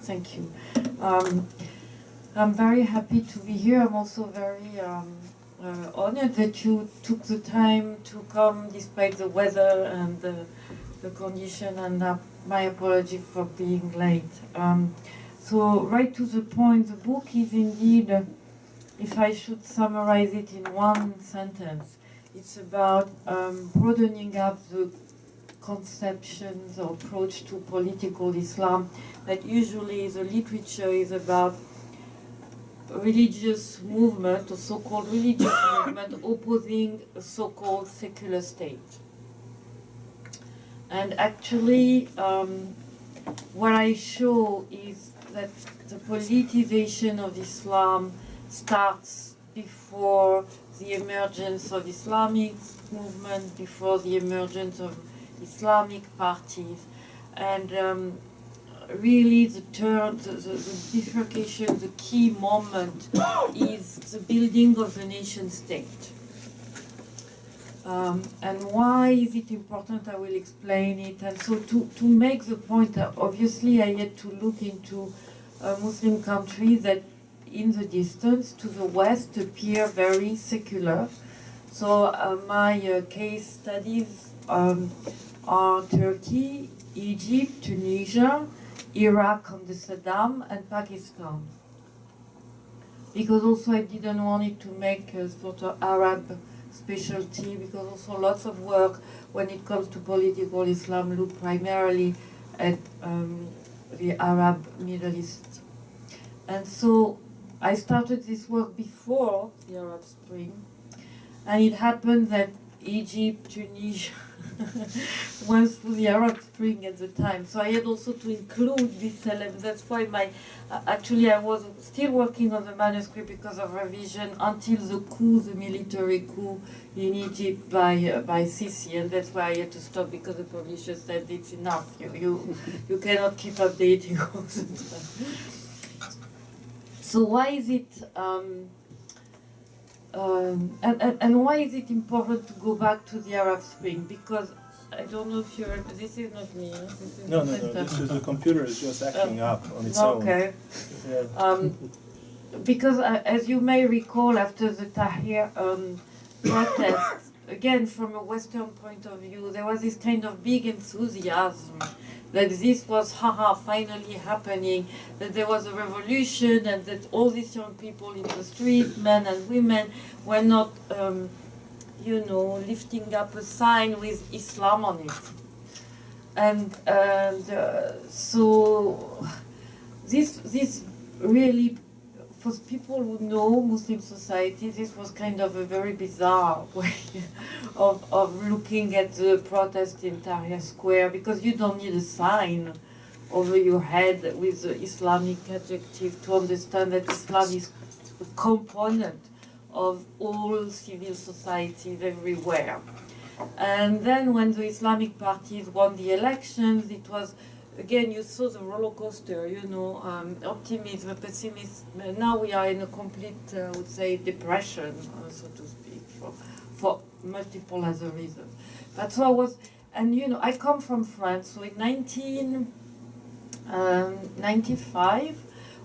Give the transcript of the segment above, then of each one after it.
thank you. I'm very happy to be here. I'm also very honored that you took the time to come despite the weather and the condition, and my apology for being late. So right to the point, the book is indeed, if I should summarize it in one sentence, it's about broadening up the conceptions or approach to political Islam that usually the literature is about religious movement or so-called religious movement opposing a so-called secular state. And actually what I show is that the politicization of Islam starts before the emergence of Islamic movement, before the emergence of Islamic parties, and really the bifurcation, the key moment is the building of the nation state. And why is it important? I will explain it. And so to make the point, obviously I had to look into Muslim countries that in the distance to the west appear very secular. So my case studies are Turkey, Egypt, Tunisia, Iraq under Saddam, and Pakistan. Because also I didn't want it to make a sort of Arab specialty, because also lots of work when it comes to political Islam look primarily at the Arab Middle East. And so I started this work before the Arab Spring, and it happened that Egypt, Tunisia went through the Arab Spring at the time. So I had also to include this element. That's why actually I was still working on the manuscript because of revision until the coup, the military coup in Egypt by Sisi, and that's why I had to stop because the publisher said it's enough. You cannot keep updating all the time. So why is it and why is it important to go back to the Arab Spring? Because I don't know if you're. This is not me. Huh? This is no. This is the computer is just acting up on its own. Okay. Yeah. Because as you may recall, after the Tahrir protests, again from a Western point of view, there was this kind of big enthusiasm that this was finally happening, that there was a revolution, and that all these young people in the street, men and women, were not, lifting up a sign with Islam on it. And so this really, for people who know Muslim society, this was kind of a very bizarre way of looking at the protest in Tahrir Square, because you don't need a sign over your head with the Islamic adjective to understand that Islam is a component of all civil societies everywhere. And then when the Islamic parties won the elections, it was, again, you saw the roller coaster, optimism, pessimism. Now we are in a complete, I would say, depression, so to speak, for multiple other reasons. But so I was, and I come from France, so in 1995,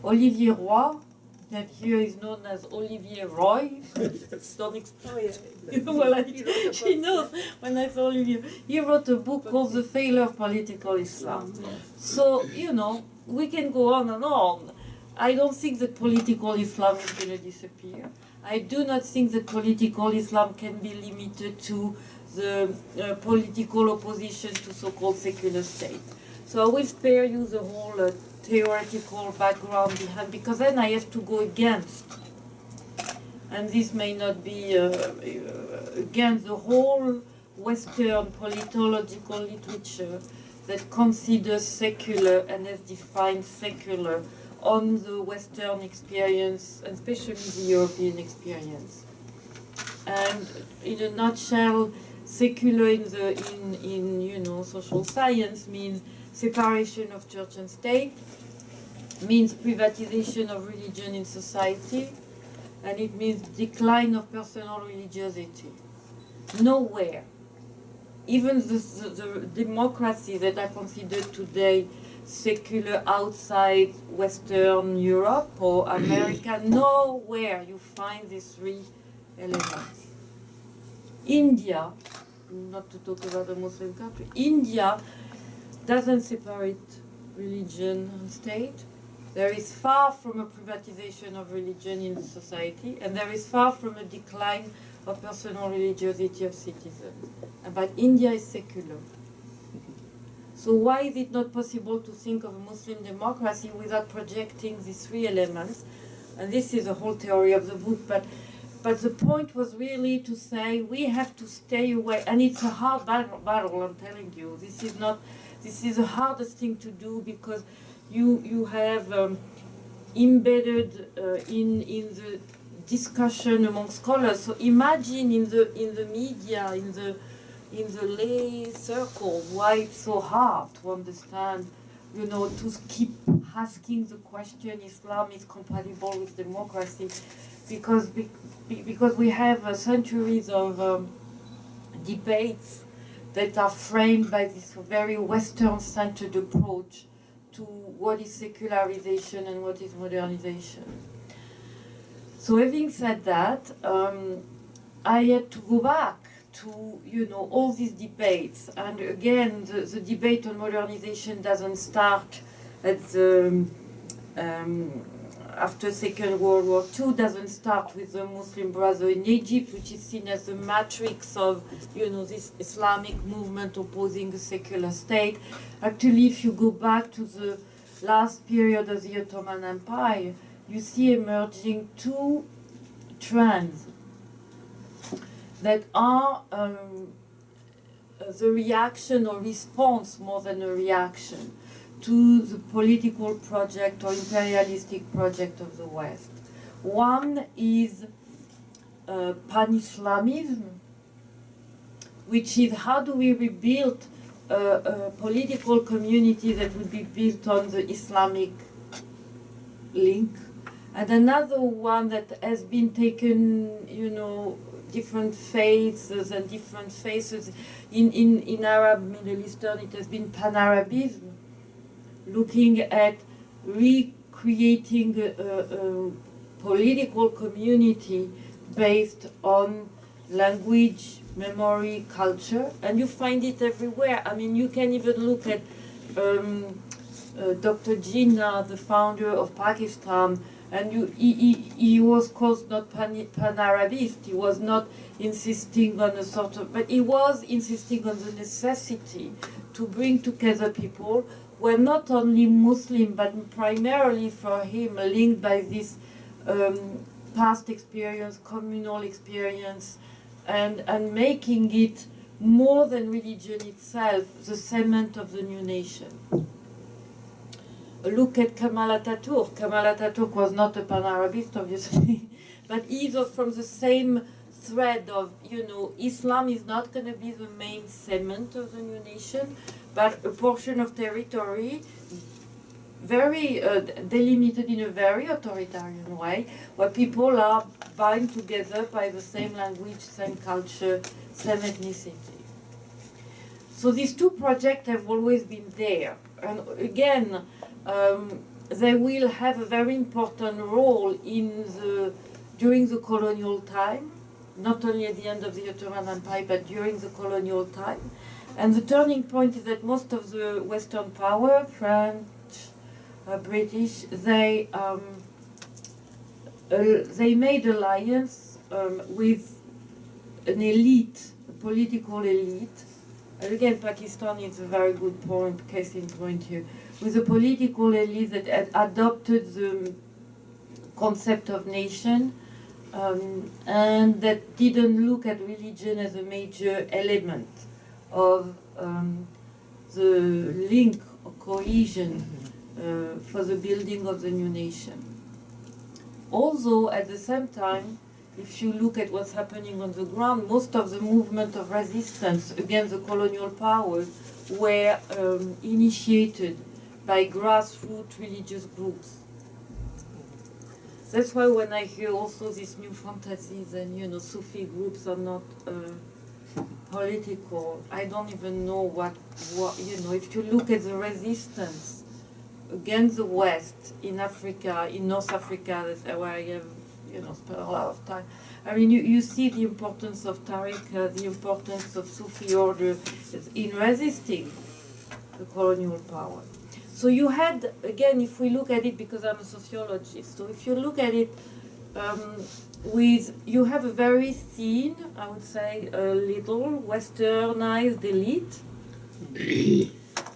Olivier Roy, that here is known as Olivier Roy. Don't explain. She knows when I say Olivier. He wrote a book called The Failure of Political Islam. So, we can go on and on. I don't think that political Islam is going to disappear. I do not think that political Islam can be limited to the political opposition to so-called secular state. So I will spare you the whole theoretical background behind, because then I have to go against. And this may not be against the whole Western politological literature that considers secular and has defined secular on the Western experience, and especially the European experience. And in a nutshell, secular in social science means separation of church and state, means privatization of religion in society, and it means decline of personal religiosity. Nowhere, even the democracy that I consider today secular outside Western Europe or America. Nowhere you find these three elements. India, not to talk about a Muslim country, India doesn't separate religion and state. There is far from a privatization of religion in the society, and there is far from a decline of personal religiosity of citizens. But India is secular. So why is it not possible to think of a Muslim democracy without projecting these three elements? And this is the whole theory of the book, but the point was really to say we have to stay away, and it's a hard battle, I'm telling you. This is the hardest thing to do, because you have embedded in the discussion among scholars. So imagine in the media, in the lay circle, why it's so hard to understand, to keep asking the question, Islam is compatible with democracy, because we have centuries of debates that are framed by this very Western-centered approach to what is secularization and what is modernization. So having said that, I had to go back to all these debates, and again the debate on modernization doesn't start at the after Second World War II, doesn't start with the Muslim Brotherhood in Egypt, which is seen as the matrix of this Islamic movement opposing a secular state. Actually, if you go back to the last period of the Ottoman Empire, you see emerging two trends that are the reaction or response more than a reaction to the political project or imperialistic project of the West. One is pan-Islamism, which is how do we rebuild a political community that would be built on the Islamic link. And another one that has been taken, different phases and different phases. In Arab Middle Eastern, it has been pan-Arabism, looking at recreating a political community based on language, memory, culture, and you find it everywhere. I mean, you can even look at Dr. Jinnah, the founder of Pakistan, and he was called not pan-Arabist. He was not insisting on a sort of, but he was insisting on the necessity to bring together people were not only Muslim, but primarily for him linked by this past experience, communal experience, and making it more than religion itself, the cement of the new nation. Look at Kemal Atatürk. Kemal Atatürk was not a pan-Arabist, obviously, but he's from the same thread of, Islam is not going to be the main cement of the new nation, but a portion of territory very delimited in a very authoritarian way, where people are bound together by the same language, same culture, same ethnicity. So these two projects have always been there. And again, they will have a very important role during the colonial time, not only at the end of the Ottoman Empire, but during the colonial time. And the turning point is that most of the Western power, French, British, they made alliance with an elite, a political elite. And again, Pakistan is a very good case in point here, with a political elite that had adopted the concept of nation, and that didn't look at religion as a major element of the link or cohesion for the building of the new nation. Although at the same time, if you look at what's happening on the ground, most of the movement of resistance against the colonial powers were initiated by grassroots religious groups. That's why when I hear also these new fantasies and Sufi groups are not political, I don't even know what if you look at the resistance against the West in Africa, in North Africa, that's where I have, spent a lot of time. I mean, you see the importance of tariqa, the importance of Sufi order in resisting the colonial power. So you had, again, if we look at it, because I'm a sociologist, so if you look at it you have a very thin, I would say, a little westernized elite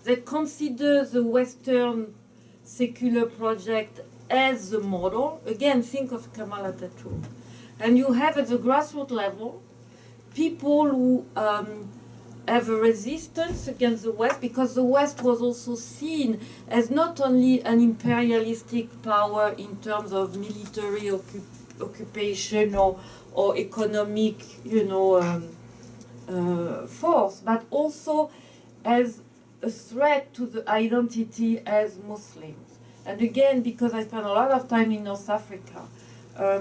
that considers the Western secular project as the model. Again, think of Kemal Atatürk. And you have at the grassroots level people who have a resistance against the West, because the West was also seen as not only an imperialistic power in terms of military occupation or economic, force, but also as a threat to the identity as Muslims. And again, because I spent a lot of time in North Africa,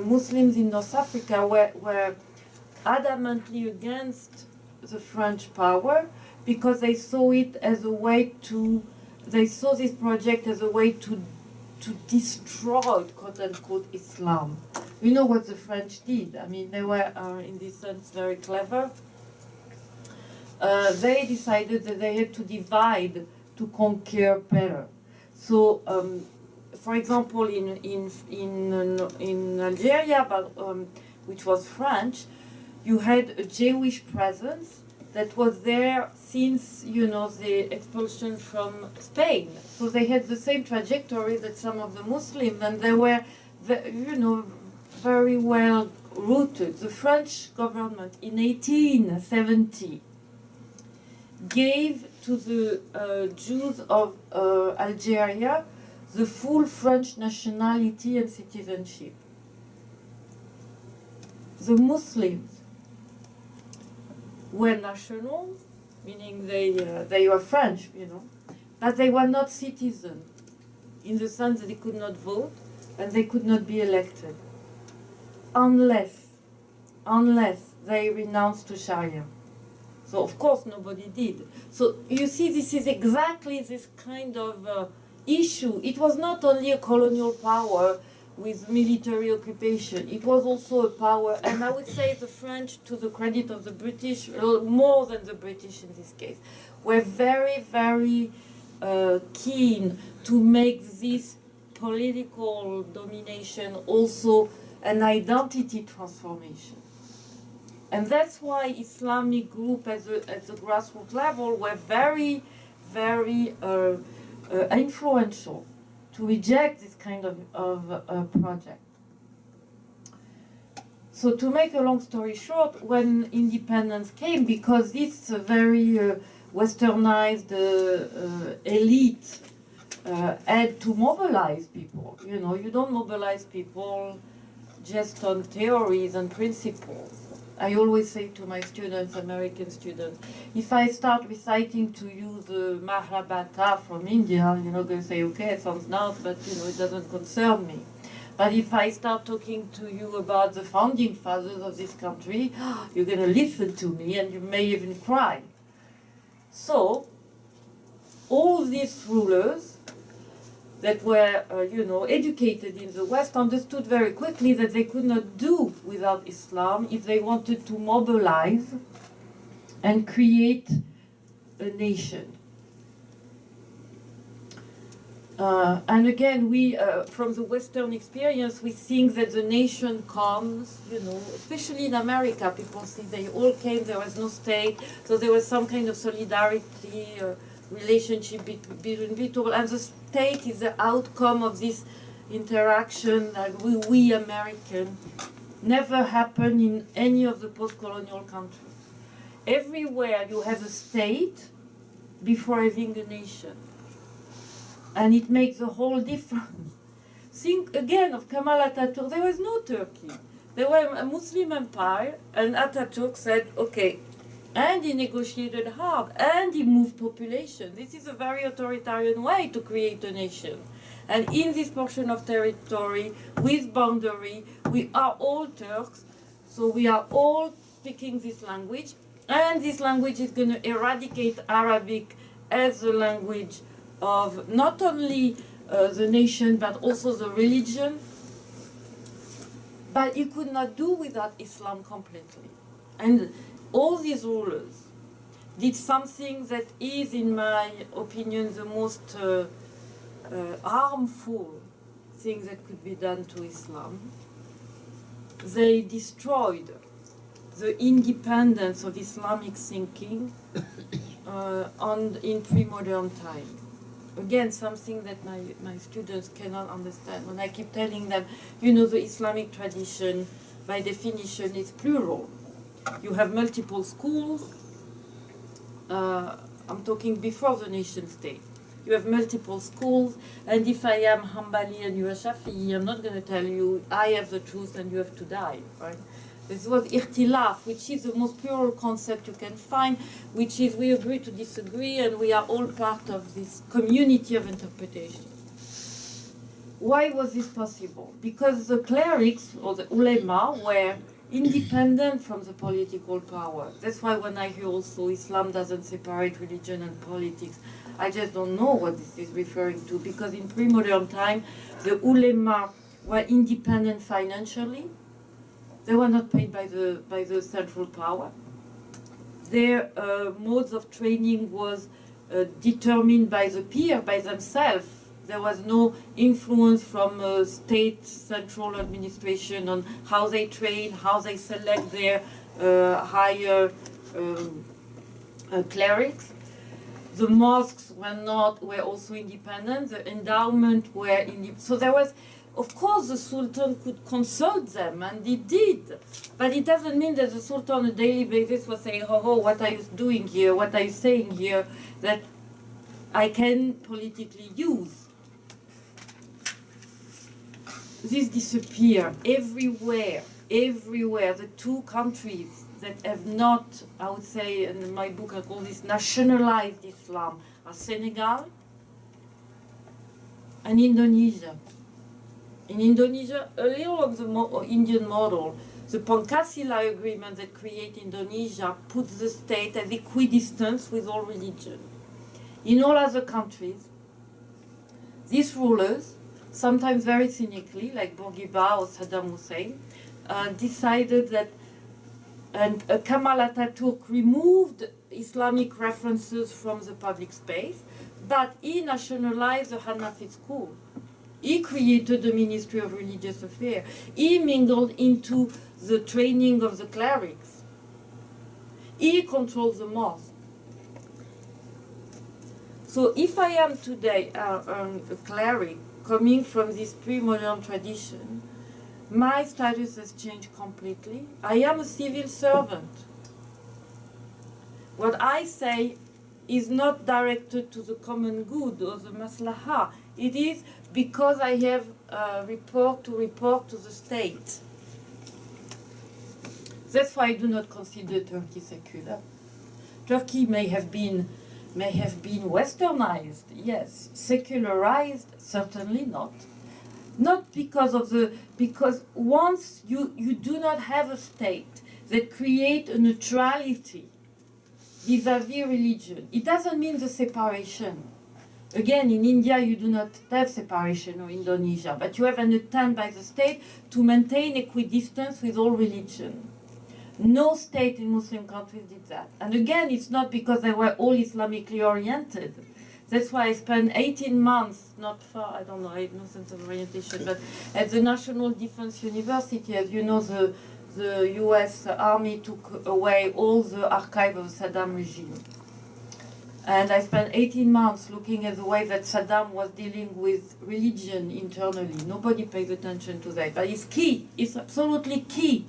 Muslims in North Africa were adamantly against the French power because they saw it as a way they saw this project as a way to destroy, quote unquote, Islam. You know what the French did? I mean, they were, in this sense, very clever. They decided that they had to divide to conquer better. So, for example, in Algeria, which was French, you had a Jewish presence that was there since, the expulsion from Spain. So they had the same trajectory that some of the Muslims, and they were, very well rooted. The French government in 1870 gave to the Jews of Algeria the full French nationality and citizenship. The Muslims were nationals, meaning they were French, but they were not citizens, in the sense that they could not vote and they could not be elected, unless they renounced to Sharia. So of course nobody did. So you see, this is exactly this kind of issue. It was not only a colonial power with military occupation, it was also a power, and I would say the French, to the credit of the British, more than the British in this case, were very, very keen to make this political domination also an identity transformation. And that's why Islamic groups at the grassroots level were very, very influential to reject this kind of project. So to make a long story short, when independence came, because this very westernized elite had to mobilize people. You don't mobilize people just on theories and principles. I always say to my students, American students, if I start reciting to you the Mahabharata from India, you're not going to say, okay, it sounds nice, but it doesn't concern me. But if I start talking to you about the founding fathers of this country, you're going to listen to me and you may even cry. So, all these rulers that were, educated in the West understood very quickly that they could not do without Islam if they wanted to mobilize and create a nation. And again, we, from the Western experience, we think that the nation comes, especially in America, people think they all came, there was no state, so there was some kind of solidarity, relationship between people, and the state is the outcome of this interaction that we American never happened in any of the post-colonial countries. Everywhere you have a state before having a nation. And it makes a whole difference. Think again of Kemal Atatürk. There was no Turkey. There was a Muslim empire, and Atatürk said, okay, and he negotiated hard, and he moved population. This is a very authoritarian way to create a nation. And in this portion of territory, with boundary, we are all Turks, so we are all speaking this language, and this language is going to eradicate Arabic as a language of not only the nation, but also the religion. But he could not do without Islam completely. And all these rulers did something that is, in my opinion, the most harmful thing that could be done to Islam. They destroyed the independence of Islamic thinking in pre-modern time. Again, something that my students cannot understand. When I keep telling them, you know, the Islamic tradition, by definition, is plural. You have multiple schools. I'm talking before the nation state. You have multiple schools, and if I am Hanbali and you are Shafi'i, I'm not going to tell you I have the truth and you have to die, right? This was ikhtilaf, which is the most plural concept you can find, which is we agree to disagree and we are all part of this community of interpretation. Why was this possible? Because the clerics, or the ulema, were independent from the political power. That's why when I hear also Islam doesn't separate religion and politics, I just don't know what this is referring to, because in pre-modern time, the ulema were independent financially. They were not paid by the central power. Their modes of training was determined by the peer, by themselves. There was no influence from state central administration on how they train, how they select their higher clerics. The mosques were also independent. The endowment were independent. So there was, of course, the Sultan could consult them, and he did. But it doesn't mean that the Sultan on a daily basis was saying, oh, what are you doing here? What are you saying here that I can politically use? This disappeared everywhere. The two countries that have not, I would say, in my book I call this nationalized Islam, are Senegal and Indonesia. In Indonesia, a little of the Indian model, the Pancasila agreement that creates Indonesia puts the state at equidistance with all religion. In all other countries, these rulers, sometimes very cynically, like Bourguiba or Saddam Hussein, decided that, and Kemal Atatürk removed Islamic references from the public space, but he nationalized the Hanafi school. He created the Ministry of Religious Affairs. He mingled into the training of the clerics. He controls the mosque. So if I am today a cleric coming from this pre-modern tradition, my status has changed completely. I am a civil servant. What I say is not directed to the common good or the maslaha. It is because I have a report to the state. That's why I do not consider Turkey secular. Turkey may have been westernized, yes. Secularized, certainly not. Not because once you do not have a state that create a neutrality vis-à-vis religion, it doesn't mean the separation. Again, in India you do not have separation, or Indonesia, but you have an attempt by the state to maintain equidistance with all religion. No state in Muslim countries did that. And again, it's not because they were all Islamically oriented. That's why I spent 18 months, not far, I don't know, I have no sense of orientation, but at the National Defense University. As you know, the US Army took away all the archive of the Saddam regime. And I spent 18 months looking at the way that Saddam was dealing with religion internally. Nobody pays attention to that, but it's key, it's absolutely key.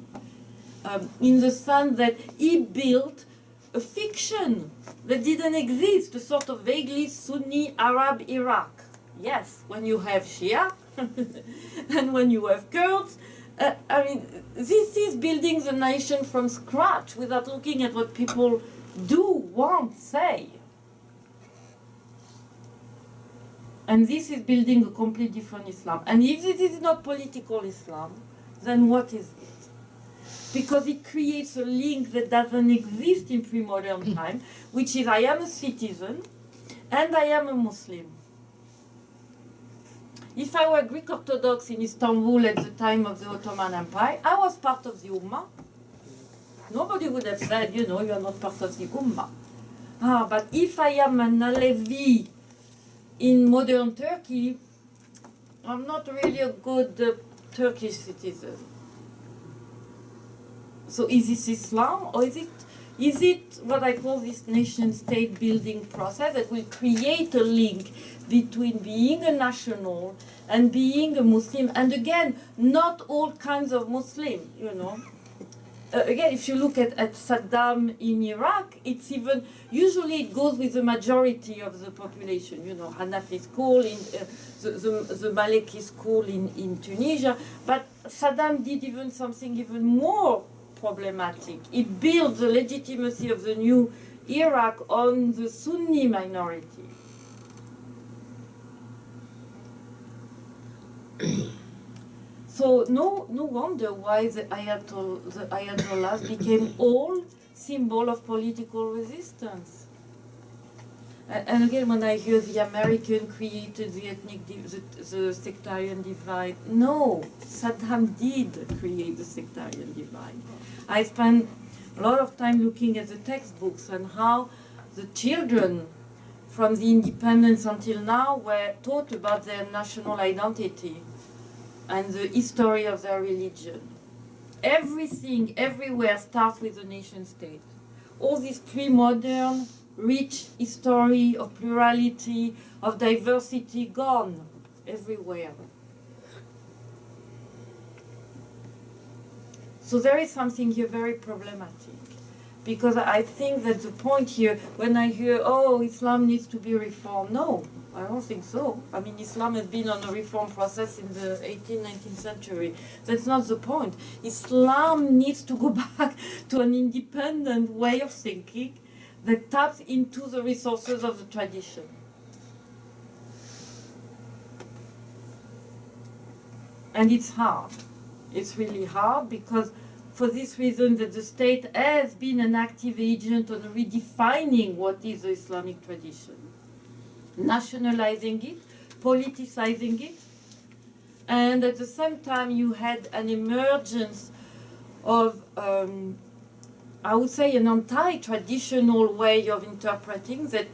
In the sense that he built a fiction that didn't exist, a sort of vaguely Sunni Arab Iraq. Yes, when you have Shia and when you have Kurds. This is building the nation from scratch without looking at what people do, want, say. And this is building a completely different Islam. And if this is not political Islam, then what is it? Because it creates a link that doesn't exist in pre-modern time, which is I am a citizen and I am a Muslim. If I were Greek Orthodox in Istanbul at the time of the Ottoman Empire, I was part of the Ummah. Nobody would have said, you know, you're not part of the Ummah. But if I am an Alevi in modern Turkey, I'm not really a good Turkish citizen. So is this Islam, or is it what I call this nation-state building process that will create a link between being a national and being a Muslim? And again, not all kinds of Muslim, you know. Again, if you look at Saddam in Iraq, it's even, usually it goes with the majority of the population, you know, Hanafi school, the Maliki school in Tunisia, but Saddam did even something even more problematic. It built the legitimacy of the new Iraq on the Sunni minority. So no wonder why the Ayatollahs became all symbol of political resistance. And again, when I hear the American created the the sectarian divide, no, Saddam did create the sectarian divide. I spent a lot of time looking at the textbooks and how the children from the independence until now were taught about their national identity and the history of their religion. Everything, everywhere starts with the nation state. All this pre-modern, rich history of plurality, of diversity, gone everywhere. So there is something here very problematic. Because I think that the point here, when I hear, oh, Islam needs to be reformed, no, I don't think so. I mean, Islam has been on a reform process in the 18th, 19th century. That's not the point. Islam needs to go back to an independent way of thinking that taps into the resources of the tradition. And it's hard. It's really hard because for this reason that the state has been an active agent on redefining what is the Islamic tradition, nationalizing it, politicizing it, and at the same time you had an emergence of, I would say, an anti-traditional way of interpreting that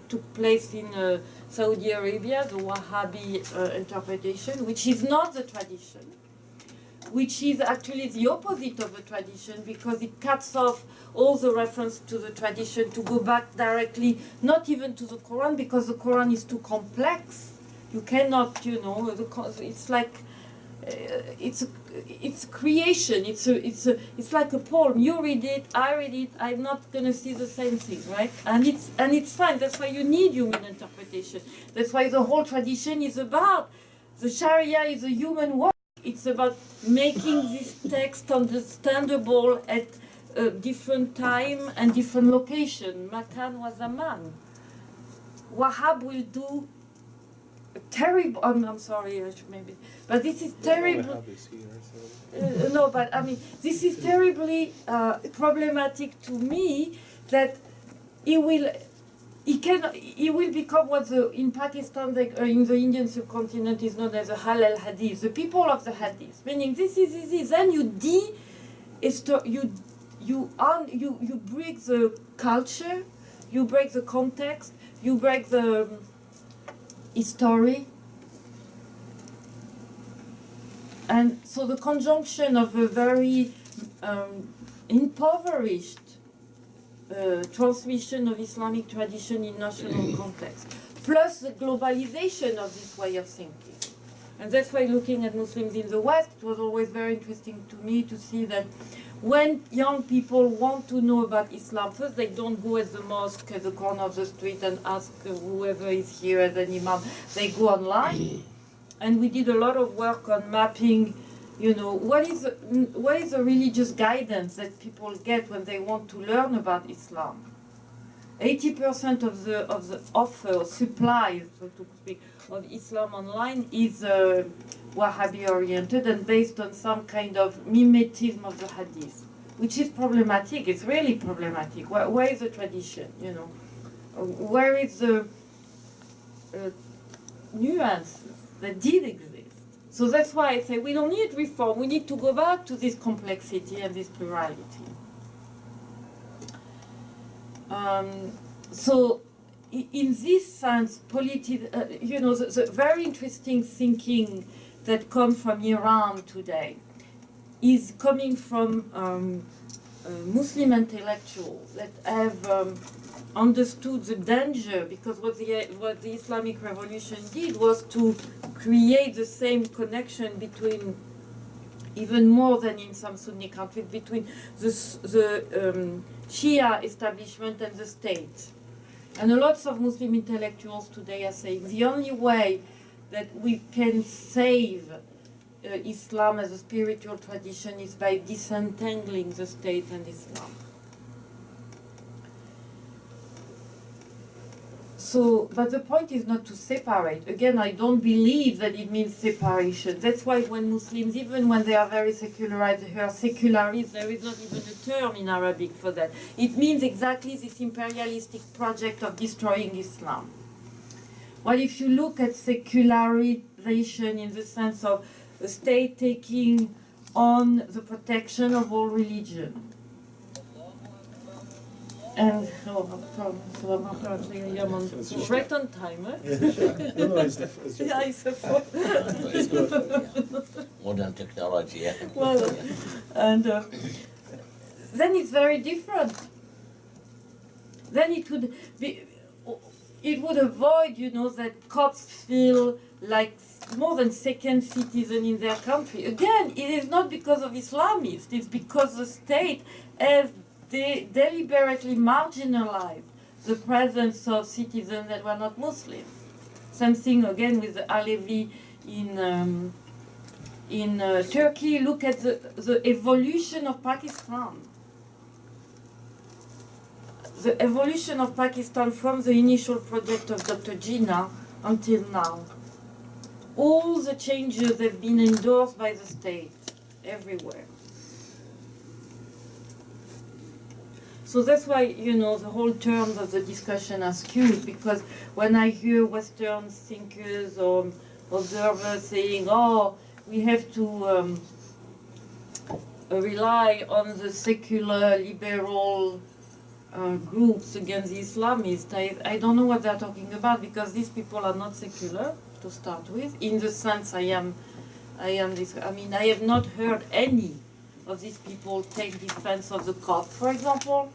took place in Saudi Arabia, the Wahhabi interpretation, which is not the tradition, which is actually the opposite of the tradition because it cuts off all the reference to the tradition to go back directly, not even to the Quran, because the Quran is too complex. You cannot, you know, it's like, it's a creation, it's like a poem. You read it, I read it, I'm not going to see the same thing, right? And it's fine, that's why you need human interpretation. That's why the whole tradition is about, the Sharia is a human work. It's about making this text understandable at a different time and different location. Makan wa zaman. Wahhab will do a terrible. I'm sorry, maybe, but this is terrible. No, but I mean, this is terribly problematic to me. That it will become what in Pakistan, in the Indian subcontinent, is known as the halal hadith, the people of the hadith. Meaning this is easy. Then you break the culture, you break the context, you break the history, and so the conjunction of a very impoverished transmission of Islamic tradition in national context, plus the globalization of this way of thinking. And that's why looking at Muslims in the West, it was always very interesting to me to see that when young people want to know about Islam, first they don't go at the mosque at the corner of the street and ask whoever is here as an imam. They go online. And we did a lot of work on mapping, you know, what is the religious guidance that people get when they want to learn about Islam. 80% of the offer, supply, so to speak, of Islam online is Wahhabi oriented and based on some kind of mimetism of the hadith, which is problematic. It's really problematic. Where is the tradition, you know? Where is the nuance? that did exist. So that's why I say we don't need reform, we need to go back to this complexity and this plurality. So in this sense, the very interesting thinking that comes from Iran today is coming from Muslim intellectuals that have understood the danger, because what the Islamic Revolution did was to create the same connection between, even more than in some Sunni countries, between the Shia establishment and the state. And a lot of Muslim intellectuals today are saying the only way that we can save Islam as a spiritual tradition is by disentangling the state and Islam. So, but the point is not to separate. Again, I don't believe that it means separation. That's why when Muslims, even when they are very secularized, they are secularists, there is not even a term in Arabic for that. It means exactly this imperialistic project of destroying Islam. Well, if you look at secularization in the sense of a state taking on the protection of all religion, and right on time, eh? No, it's just Yeah, I suppose. it's good. Modern technology, yeah. Well, and then it's very different. Then it would avoid, that Copts feel like more than second citizen in their country. Again, it is not because of Islamists, it's because the state has deliberately marginalized the presence of citizens that were not Muslims. Same thing again with the Alevi in Turkey. Look at the evolution of Pakistan. The evolution of Pakistan from the initial project of Dr. Jinnah until now. All the changes have been endorsed by the state everywhere. So that's why, the whole terms of the discussion are skewed, because when I hear Western thinkers or observers saying, we have to rely on the secular, liberal groups against the Islamists, I don't know what they're talking about, because these people are not secular, to start with, in the sense I have not heard any of these people take defense of the Copts, for example.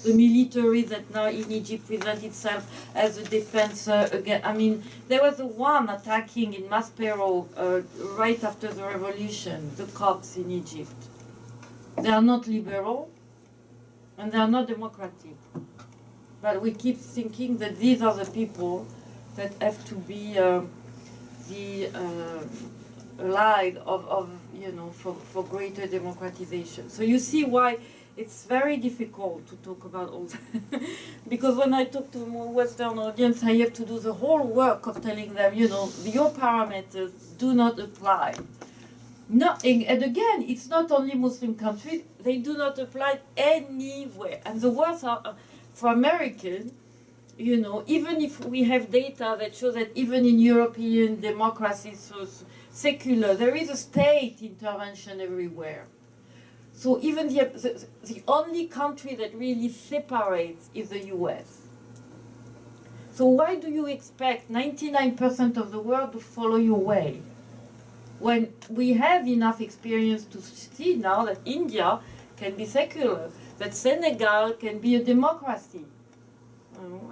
The military that now in Egypt presents itself as a defense against. There was the one attacking in Maspero right after the revolution, the Copts in Egypt. They are not liberal and they are not democratic. But we keep thinking that these are the people that have to be the allied of for greater democratization. So you see why it's very difficult to talk about all that. Because when I talk to a more Western audience, I have to do the whole work of telling them, your parameters do not apply. No, and again, it's not only Muslim countries, they do not apply anywhere. And the worst are, for Americans, even if we have data that shows that even in European democracies, so secular, there is a state intervention everywhere. So even the only country that really separates is the US. So why do you expect 99% of the world to follow your way? When we have enough experience to see now that India can be secular, that Senegal can be a democracy.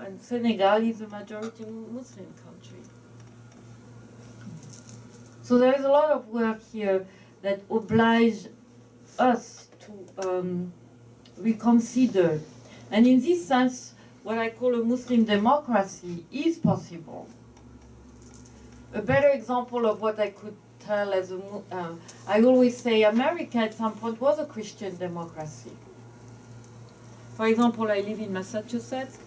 And Senegal is a majority Muslim country. So there is a lot of work here that oblige us to reconsider. And in this sense, what I call a Muslim democracy is possible. A better example of what I could tell as I always say America at some point was a Christian democracy. For example, I live in Massachusetts.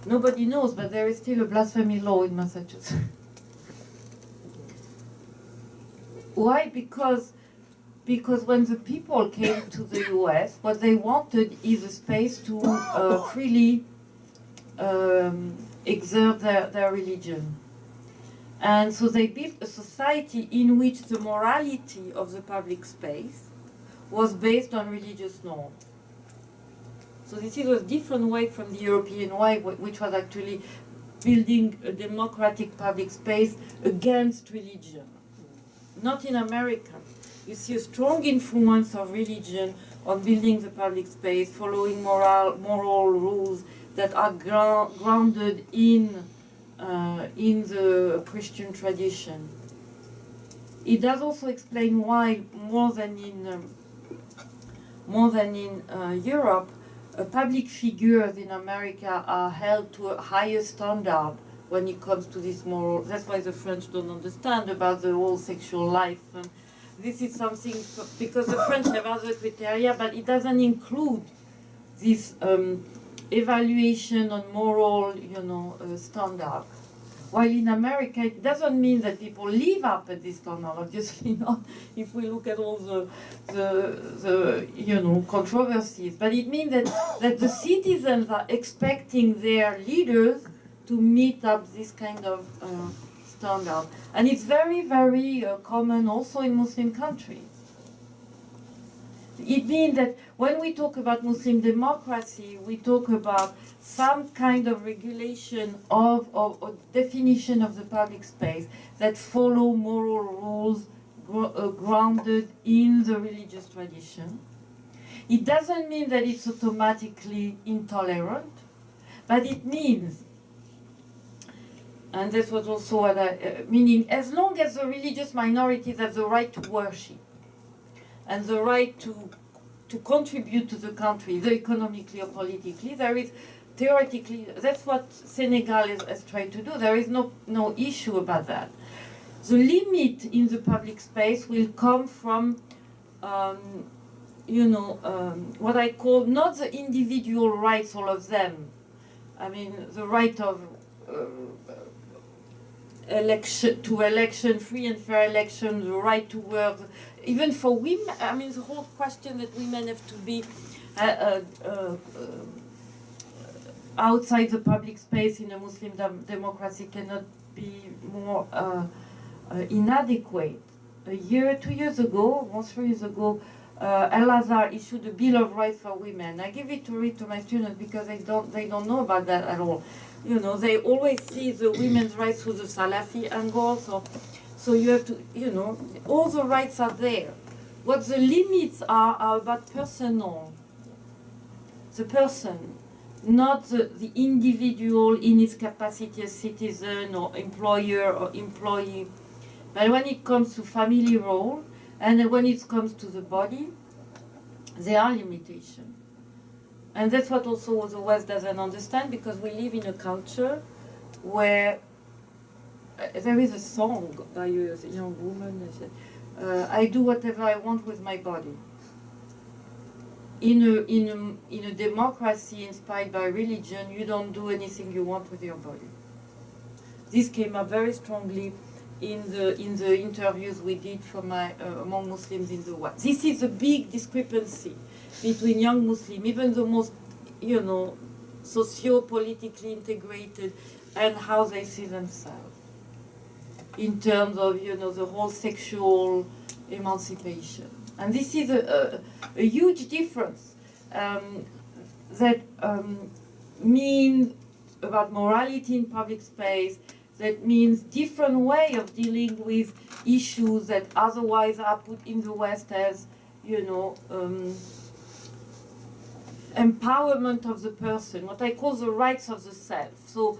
Nobody knows, but there is still a blasphemy law in Massachusetts. Why? Because when the people came to the US, what they wanted is a space to freely exert their religion. And so they built a society in which the morality of the public space was based on religious norms. So this is a different way from the European way, which was actually building a democratic public space against religion. Not in America. You see a strong influence of religion on building the public space, following moral rules that are grounded in the Christian tradition. It does also explain why, more than in Europe, public figures in America are held to a higher standard when it comes to this moral. That's why the French don't understand about the whole sexual life. And this is something, because the French have other criteria, but it doesn't include this evaluation on moral, standard. While in America, it doesn't mean that people live up at this standard. Obviously not. If we look at all the controversies, but it means that the citizens are expecting their leaders to meet up this kind of standard, and it's very, very common also in Muslim countries. It means that when we talk about Muslim democracy, we talk about some kind of regulation of or definition of the public space that follow moral rules grounded in the religious tradition. It doesn't mean that it's automatically intolerant, but it means, and this was also what meaning, as long as the religious minorities have the right to worship, and the right to contribute to the country, either economically or politically, there is theoretically, that's what Senegal has tried to do. There is no issue about that. The limit in the public space will come from, what I call not the individual rights, all of them. I mean, the right of election, free and fair election, the right to work, even for women. I mean, the whole question that women have to be outside the public space in a Muslim democracy cannot be more inadequate. 2 years ago, 3 years ago, Al-Azhar issued a Bill of Rights for women. I give it to read to my students because they don't know about that at all. They always see the women's rights through the Salafi angle, so you have to, all the rights are there. What the limits are about personal, the person, not the individual in his capacity as citizen or employer or employee. But when it comes to family role, and when it comes to the body, there are limitations. And that's what also the West doesn't understand, because we live in a culture where there is a song by a young woman, I do whatever I want with my body. In a democracy inspired by religion, you don't do anything you want with your body. This came up very strongly in the interviews we did among Muslims in the West. This is a big discrepancy between young Muslims, even the most, socio-politically integrated, and how they see themselves in terms of, the whole sexual emancipation. And this is a huge difference that means about morality in public space, that means different way of dealing with issues that otherwise are put in the West as, empowerment of the person, what I call the rights of the self. So,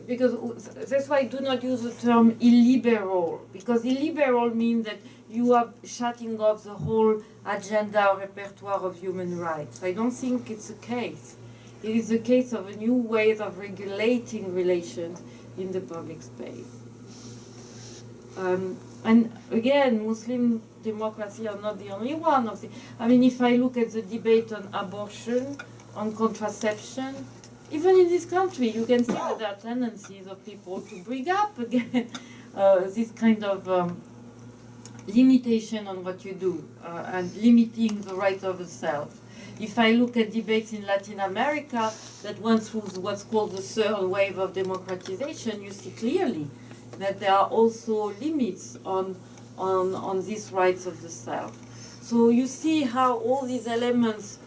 because that's why I do not use the term illiberal, because illiberal means that you are shutting off the whole agenda or repertoire of human rights. I don't think it's the case. It is the case of a new way of regulating relations in the public space. And again, Muslim democracy are not the only one of the. I mean, if I look at the debate on abortion, on contraception, even in this country, you can see that there are tendencies of people to bring up again this kind of limitation on what you do and limiting the right of the self. If I look at debates in Latin America that went through what's called the third wave of democratization, you see clearly, that there are also limits on these rights of the self. So you see how all these elements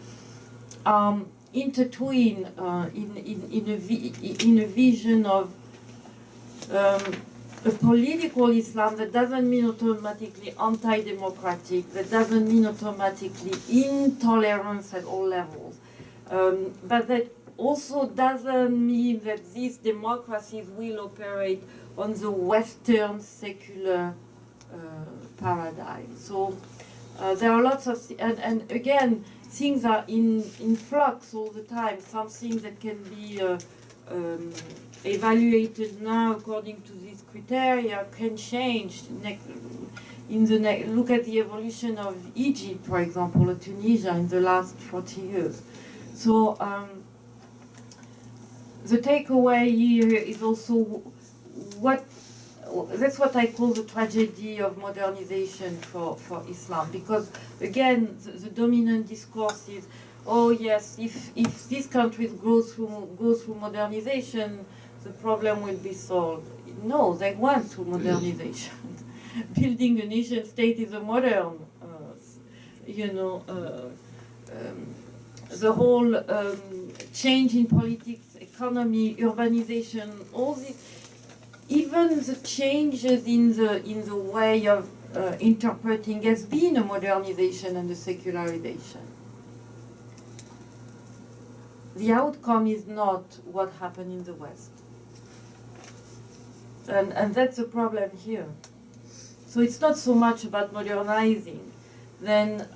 intertwine in a vision of a political Islam that doesn't mean automatically anti-democratic, that doesn't mean automatically intolerance at all levels, but that also doesn't mean that these democracies will operate on the Western secular paradigm. So there are lots of, and again, things are in flux all the time. Something that can be evaluated now according to these criteria can change. Look at the evolution of Egypt, for example, or Tunisia in the last 40 years. So the takeaway here is also that's what I call the tragedy of modernization for Islam, because again the dominant discourse is, oh yes, if these countries go through modernization, the problem will be solved. No, they went through modernization. Building a nation state is a modern, the whole change in politics, economy, urbanization, all this. Even the changes in the way of interpreting has been a modernization and a secularization. The outcome is not what happened in the West. And that's the problem here. So it's not so much about modernizing, then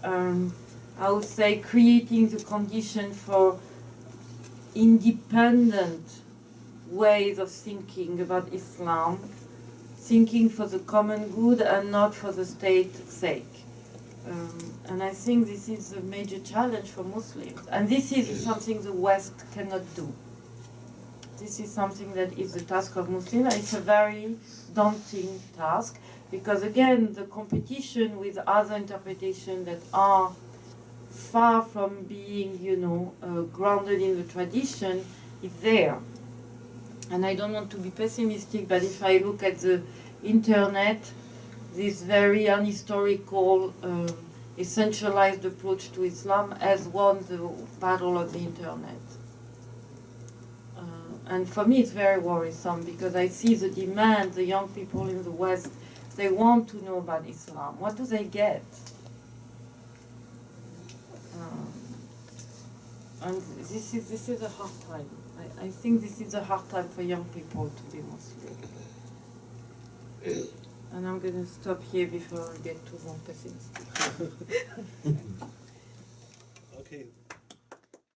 I would say creating the condition for independent ways of thinking about Islam, thinking for the common good and not for the state's sake. And I think this is a major challenge for Muslims. And this is something the West cannot do. This is something that is the task of Muslims, and it's a very daunting task, because again, the competition with other interpretations that are far from being, grounded in the tradition is there. And I don't want to be pessimistic, but if I look at the internet, this very unhistorical, essentialized approach to Islam has won the battle of the internet. And for me, it's very worrisome, because I see the demand, the young people in the West, they want to know about Islam. What do they get? And this is a hard time. I think this is a hard time for young people to be Muslim. And I'm going to stop here before I get too more pessimistic.